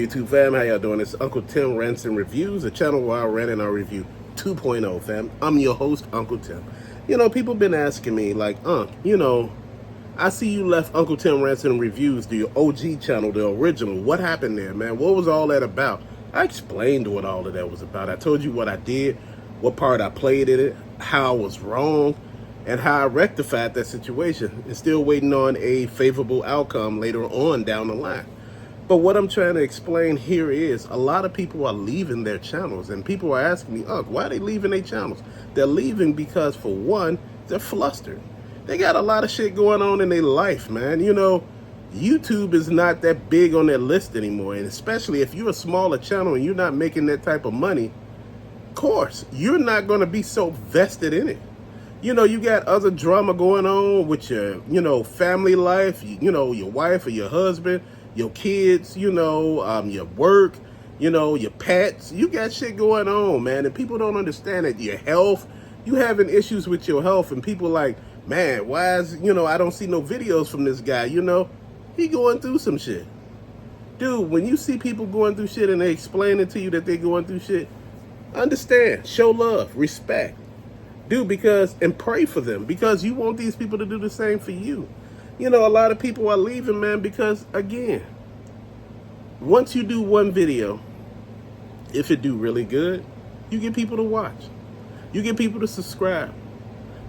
YouTube fam, how y'all doing? It's Uncle Tim Rants and Reviews, a channel where I rant and I review 2.0 fam. I'm your host, Uncle Tim. People been asking me like, I see you left Uncle Tim Rants and Reviews, the OG channel, the original. What happened there, man? What was all that about? I explained what all of that was about. I told you what I did, what part I played in it, how I was wrong, and how I rectified that situation. And still waiting on a favorable outcome later on down the line. But what I'm trying to explain here is a lot of people are leaving their channels, and people are asking me, why are they leaving their channels? They're leaving because, for one, they're flustered. They got a lot of shit going on in their life, man. YouTube is not that big on their list anymore, and especially if you're a smaller channel and you're not making that type of money, of course, you're not going to be so vested in it. You got other drama going on with your, family life, your wife or your husband, your kids, your work, your pets. You got shit going on, man, and people don't understand it. Your health, you having issues with your health, and people like, man, why is, I don't see no videos from this guy, he going through some shit. Dude, when you see people going through shit and they explaining to you that they're going through shit, understand, show love, respect. Dude, and pray for them, because you want these people to do the same for you. A lot of people are leaving, man, because, again, once you do one video, if it do really good, you get people to watch. You get people to subscribe.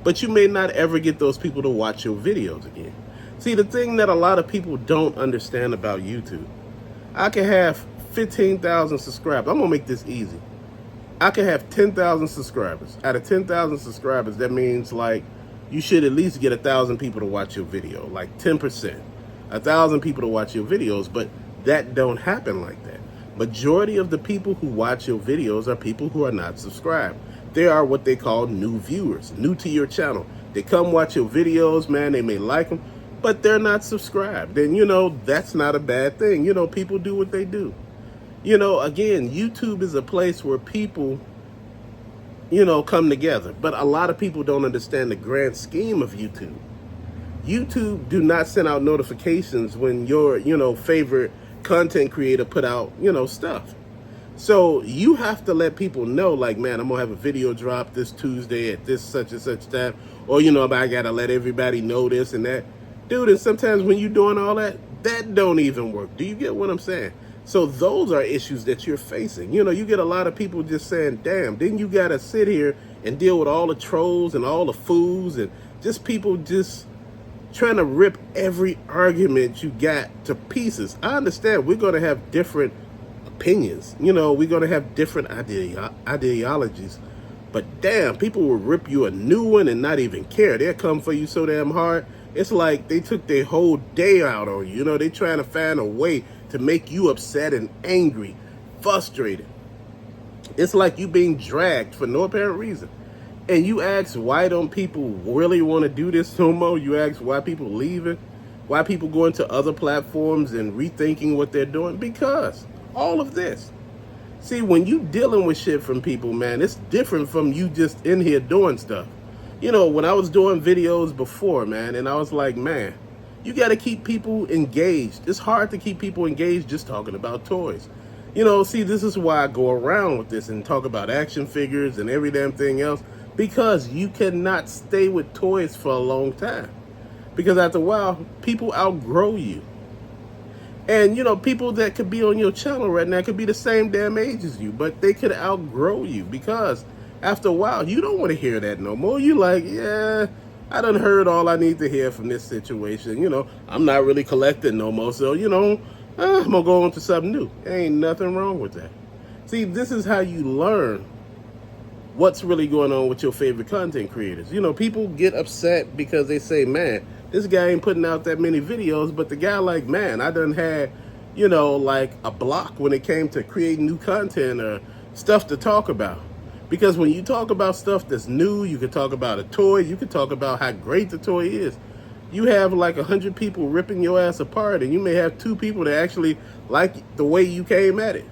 But you may not ever get those people to watch your videos again. See, the thing that a lot of people don't understand about YouTube, I can have 15,000 subscribers. I'm going to make this easy. I can have 10,000 subscribers. Out of 10,000 subscribers, that means, like, you should at least get 1,000 people to watch your video, like 10%. 1,000 people to watch your videos, but that don't happen like that. Majority of the people who watch your videos are people who are not subscribed. They are what they call new viewers, new to your channel. They come watch your videos, man, they may like them, but they're not subscribed. And that's not a bad thing. People do what they do. Again, YouTube is a place where people, come together. But a lot of people don't understand the grand scheme of YouTube. YouTube do not send out notifications when your, favorite content creator put out, stuff. So you have to let people know, like, man, I'm going to have a video drop this Tuesday at this such and such time. Or, I got to let everybody know this and that. Dude, and sometimes when you're doing all that, that don't even work. Do you get what I'm saying? So those are issues that you're facing. You get a lot of people just saying, damn, then you got to sit here and deal with all the trolls and all the fools and just people just trying to rip every argument you got to pieces. I understand we're going to have different opinions. We're going to have different ideologies. But damn, people will rip you a new one and not even care. They'll come for you so damn hard. It's like they took their whole day out on you. They trying to find a way to make you upset and angry, frustrated. It's like you being dragged for no apparent reason. And you ask, why don't people really want to do this no more? You ask why people leaving, why people going to other platforms and rethinking what they're doing? Because all of this. See, when you dealing with shit from people, man, it's different from you just in here doing stuff. When I was doing videos before, man, and I was like, man, you got to keep people engaged. It's hard to keep people engaged just talking about toys. See, this is why I go around with this and talk about action figures and every damn thing else, because you cannot stay with toys for a long time. Because after a while, people outgrow you. And, people that could be on your channel right now could be the same damn age as you, but they could outgrow you, because after a while, you don't want to hear that no more. You like, yeah, I done heard all I need to hear from this situation. I'm not really collecting no more. So, I'm going to go on to something new. Ain't nothing wrong with that. See, this is how you learn what's really going on with your favorite content creators. People get upset because they say, man, this guy ain't putting out that many videos. But the guy like, man, I done had, like a block when it came to creating new content or stuff to talk about. Because when you talk about stuff that's new, you can talk about a toy, you can talk about how great the toy is. You have like 100 people ripping your ass apart, and you may have 2 people that actually like the way you came at it.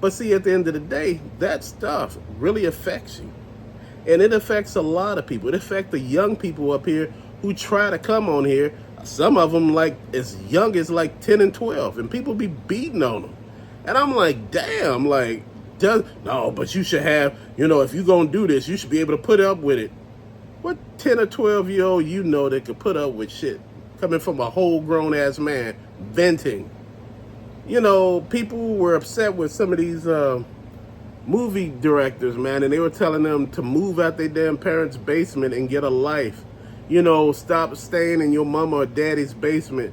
But see, at the end of the day, that stuff really affects you. And it affects a lot of people. It affects the young people up here who try to come on here. Some of them like as young as like 10 and 12, and people be beating on them. And I'm like, damn, like, no, but you should have, if you're going to do this, you should be able to put up with it. What 10 or 12-year-old that could put up with shit coming from a whole grown-ass man venting? People were upset with some of these movie directors, man, and they were telling them to move out their damn parents' basement and get a life. Stop staying in your mama or daddy's basement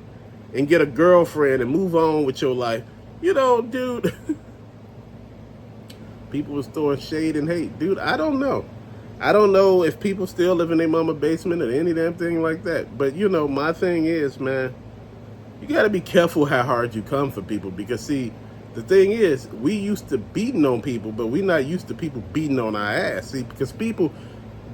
and get a girlfriend and move on with your life. Dude, people was throwing shade and hate. Dude, I don't know. I don't know if people still live in their mama basement or any damn thing like that. But, my thing is, man, you got to be careful how hard you come for people. Because, see, the thing is, we used to beating on people, but we're not used to people beating on our ass. See, because people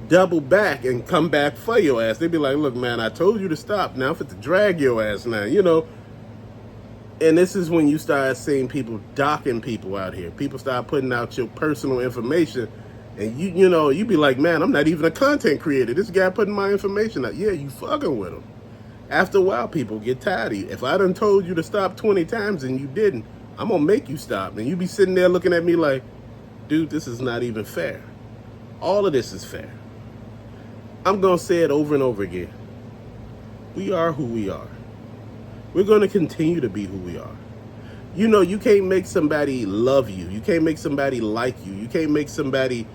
double back and come back for your ass. They be like, look, man, I told you to stop. Now I'm fit to drag your ass now, And this is when you start seeing people docking people out here. People start putting out your personal information. And you be like, man, I'm not even a content creator. This guy putting my information out. Yeah, you fucking with him. After a while, people get tired of you. If I done told you to stop 20 times and you didn't, I'm going to make you stop. And you be sitting there looking at me like, dude, this is not even fair. All of this is fair. I'm going to say it over and over again. We are who we are. We're going to continue to be who we are. You can't make somebody love you. You can't make somebody like you. You can't make somebody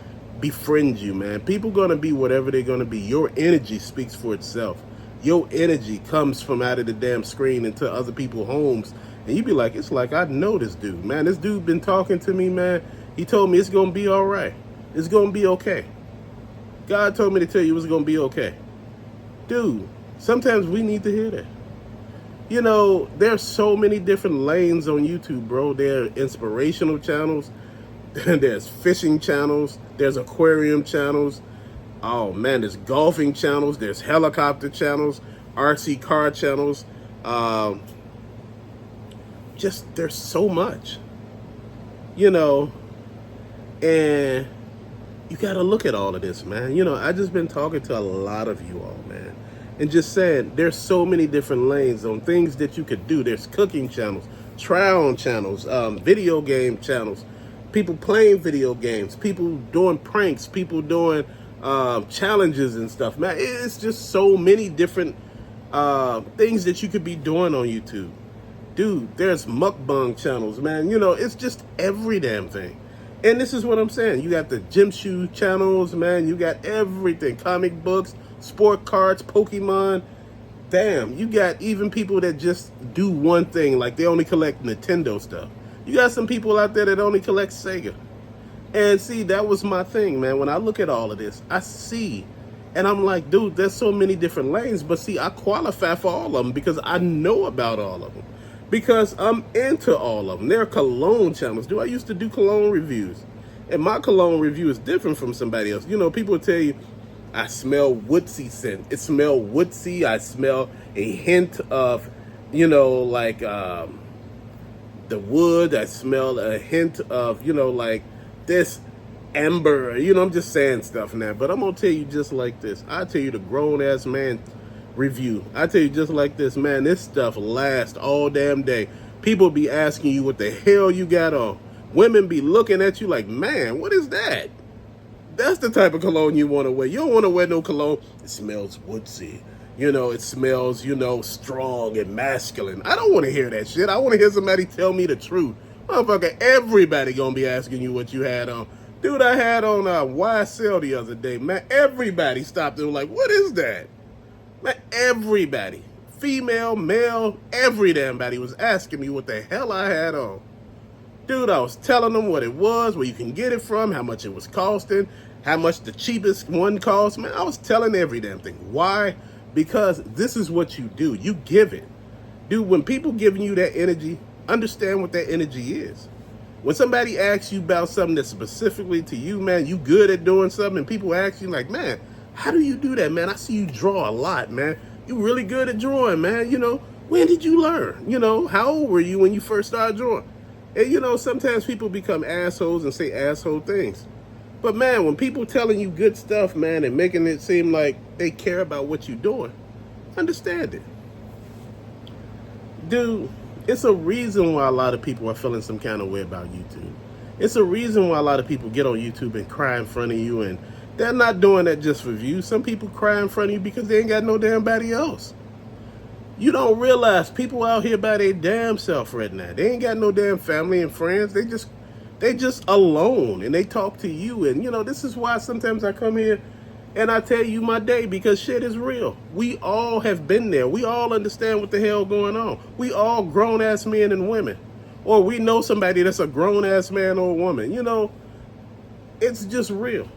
befriend you, man. People going to be whatever they're going to be. Your energy speaks for itself. Your energy comes from out of the damn screen into other people's homes. And you be like, it's like, I know this dude, man. This dude been talking to me, man. He told me it's going to be all right. It's going to be okay. God told me to tell you it's going to be okay. Dude, sometimes we need to hear that. There's so many different lanes on YouTube, bro. There are inspirational channels. There's fishing channels. There's aquarium channels. Oh, man, there's golfing channels. There's helicopter channels. RC car channels. There's so much. And you got to look at all of this, man. I just been talking to a lot of you all, man. And just saying, there's so many different lanes on things that you could do. There's cooking channels, trial channels, video game channels, people playing video games, people doing pranks, people doing challenges and stuff. Man, it's just so many different things that you could be doing on YouTube. Dude, there's mukbang channels, man. It's just every damn thing. And this is what I'm saying. You got the gym shoe channels, man. You got everything. Comic books, sport cards, Pokemon. Damn, you got even people that just do one thing, like they only collect Nintendo stuff. You got some people out there that only collect Sega. And see, that was my thing, man. When I look at all of this, I see, and I'm like, dude, there's so many different lanes. But see, I qualify for all of them because I know about all of them. Because I'm into all of them. There are cologne channels. Dude, I used to do cologne reviews. And my cologne review is different from somebody else. People will tell you, I smell woodsy scent. It smells woodsy. I smell a hint of, like the wood. I smell a hint of, like this amber. I'm just saying stuff now. But I'm going to tell you just like this. I'll tell you the grown-ass man review. I tell you just like this, man, this stuff lasts all damn day. People be asking you what the hell you got on. Women be looking at you like, man, what is that? That's the type of cologne you want to wear. You don't want to wear no cologne. It smells woodsy. It smells, strong and masculine. I don't want to hear that shit. I want to hear somebody tell me the truth. Motherfucker, everybody gonna be asking you what you had on. Dude, I had on a YSL the other day, man. Everybody stopped and was like, what is that? Man, everybody, female, male, every damn body was asking me what the hell I had on. Dude, I was telling them what it was, where you can get it from, how much it was costing, how much the cheapest one cost. Man, I was telling every damn thing. Why? Because this is what you do. You give it. Dude, when people giving you that energy, understand what that energy is. When somebody asks you about something that's specifically to you, man, you good at doing something, and people ask you like, man, how do you do that, man? I see you draw a lot, man. You really good at drawing, man. When did you learn? How old were you when you first started drawing? And, sometimes people become assholes and say asshole things. But, man, when people telling you good stuff, man, and making it seem like they care about what you're doing, understand it. Dude, It's a reason why a lot of people are feeling some kind of way about YouTube. It's a reason why a lot of people get on YouTube and cry in front of you, and they're not doing that just for views. Some people cry in front of you because they ain't got no damn body else. You don't realize people out here by their damn self right now. They ain't got no damn family and friends. They just alone, and they talk to you. And this is why sometimes I come here and I tell you my day, because shit is real. We all have been there. We all understand what the hell going on. We all grown ass men and women, or we know somebody that's a grown ass man or woman. It's just real.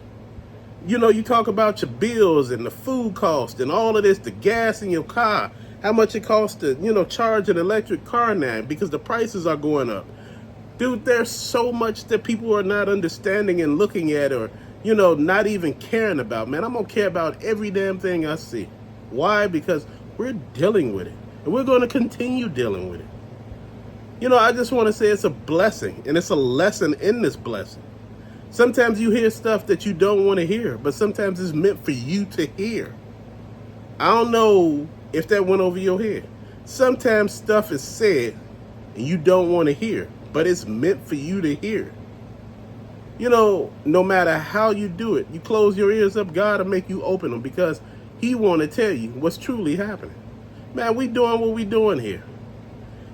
You talk about your bills and the food cost and all of this, the gas in your car, how much it costs to, charge an electric car now because the prices are going up. Dude, there's so much that people are not understanding and looking at, or, not even caring about. Man, I'm going to care about every damn thing I see. Why? Because we're dealing with it, and we're going to continue dealing with it. I just want to say it's a blessing, and it's a lesson in this blessing. Sometimes you hear stuff that you don't want to hear, but sometimes it's meant for you to hear. I don't know if that went over your head. Sometimes stuff is said and you don't want to hear, but it's meant for you to hear. No matter how you do it, you close your ears up, God will make you open them, because he want to tell you what's truly happening. Man, we doing what we doing here.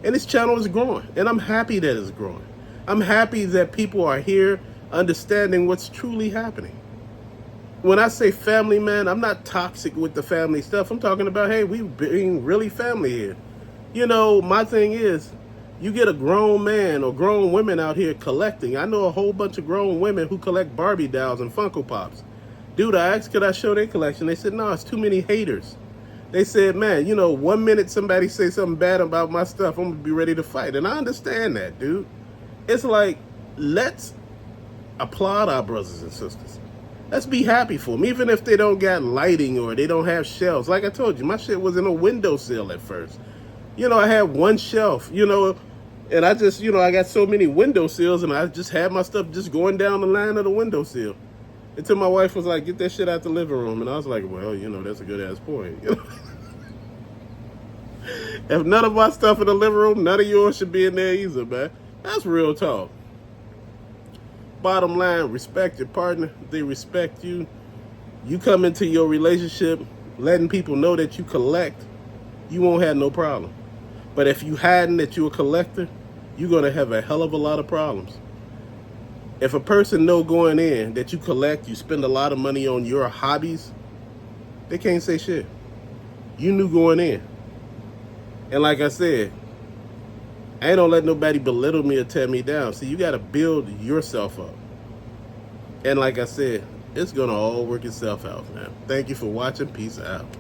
And this channel is growing, and I'm happy that it's growing. I'm happy that people are here understanding what's truly happening. When I say family, man, I'm not toxic with the family stuff. I'm talking about, hey, we being really family here. My thing is, you get a grown man or grown women out here collecting. I know a whole bunch of grown women who collect Barbie dolls and Funko Pops. Dude, I asked, could I show their collection? They said, no, it's too many haters. They said, man, 1 minute somebody say something bad about my stuff, I'm going to be ready to fight. And I understand that, dude. It's like, let's applaud our brothers and sisters. Let's be happy for them, even if they don't got lighting or they don't have shelves. Like I told you, my shit was in a windowsill at first. I had one shelf, and I just, I got so many windowsills, and I just had my stuff just going down the line of the windowsill. Until my wife was like, get that shit out the living room. And I was like, well, that's a good ass point. If none of my stuff in the living room, none of yours should be in there either, man. That's real talk. Bottom line, respect your partner. They respect you. You come into your relationship letting people know that you collect, you won't have no problem. But if you hiding that you're a collector, you're going to have a hell of a lot of problems. If a person know going in that you collect, you spend a lot of money on your hobbies, they can't say shit. You knew going in. And like I said, I ain't gonna let nobody belittle me or tear me down. See, you gotta build yourself up. And like I said, it's gonna all work itself out, man. Thank you for watching. Peace out.